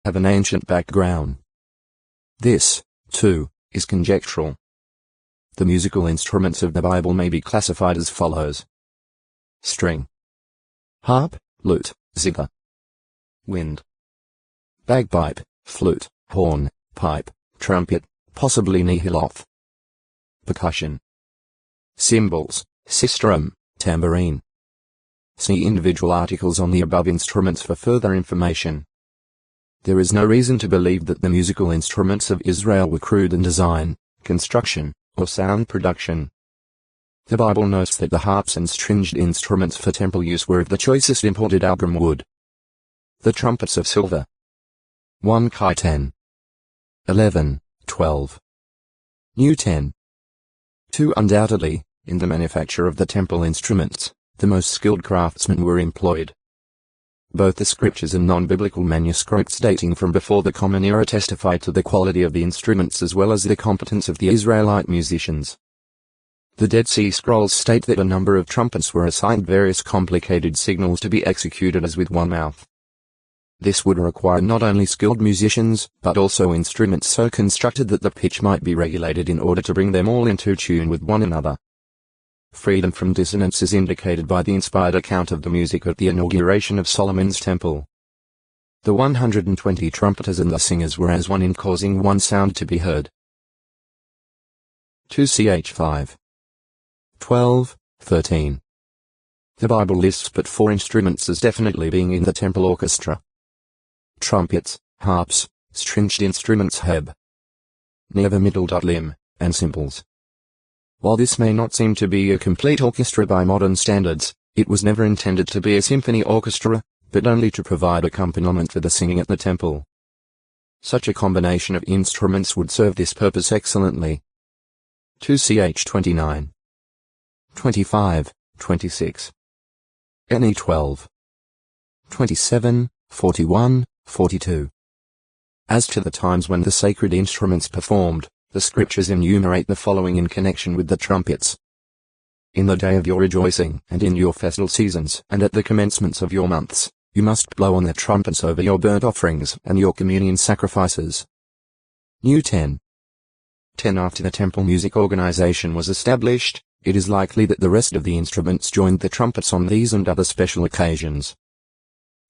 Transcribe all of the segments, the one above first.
have an ancient background. This, too, is conjectural. The musical instruments of the Bible may be classified as follows: string, harp, lute, zither, wind, bagpipe, flute, horn, pipe, trumpet, possibly nihiloth, percussion, cymbals, sistrum, tambourine. See individual articles on the above instruments for further information. There is no reason to believe that the musical instruments of Israel were crude in design, construction, or sound production. The Bible notes that the harps and stringed instruments for temple use were of the choicest imported Algrim wood. The trumpets of silver. 1 Kai 10. 11, 12. New 10. 2. Undoubtedly, in the manufacture of the temple instruments, the most skilled craftsmen were employed. Both the scriptures and non-biblical manuscripts dating from before the Common Era testify to the quality of the instruments as well as the competence of the Israelite musicians. The Dead Sea Scrolls state that a number of trumpets were assigned various complicated signals to be executed as with one mouth. This would require not only skilled musicians, but also instruments so constructed that the pitch might be regulated in order to bring them all into tune with one another. Freedom from dissonance is indicated by the inspired account of the music at the inauguration of Solomon's temple. The 120 trumpeters and the singers were as one in causing one sound to be heard. 2 Ch 5. 12, 13. The Bible lists but 4 instruments as definitely being in the temple orchestra: trumpets, harps, stringed instruments heb, never middle lim, and cymbals. While this may not seem to be a complete orchestra by modern standards, it was never intended to be a symphony orchestra, but only to provide accompaniment for the singing at the temple. Such a combination of instruments would serve this purpose excellently. 2 Ch 29. 25, 26. Ne 12. 27, 41, 42. As to the times when the sacred instruments performed, the scriptures enumerate the following in connection with the trumpets: in the day of your rejoicing, and in your festal seasons, and at the commencements of your months, you must blow on the trumpets over your burnt offerings and your communion sacrifices. New 10. 10. After the temple music organization was established, it is likely that the rest of the instruments joined the trumpets on these and other special occasions.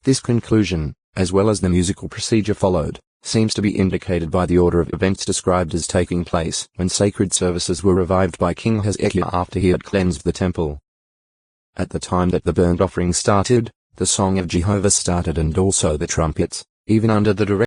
This conclusion, as well as the musical procedure followed, seems to be indicated by the order of events described as taking place when sacred services were revived by King Hezekiah after he had cleansed the temple. At the time that the burnt offering started, the song of Jehovah started and also the trumpets, even under the direction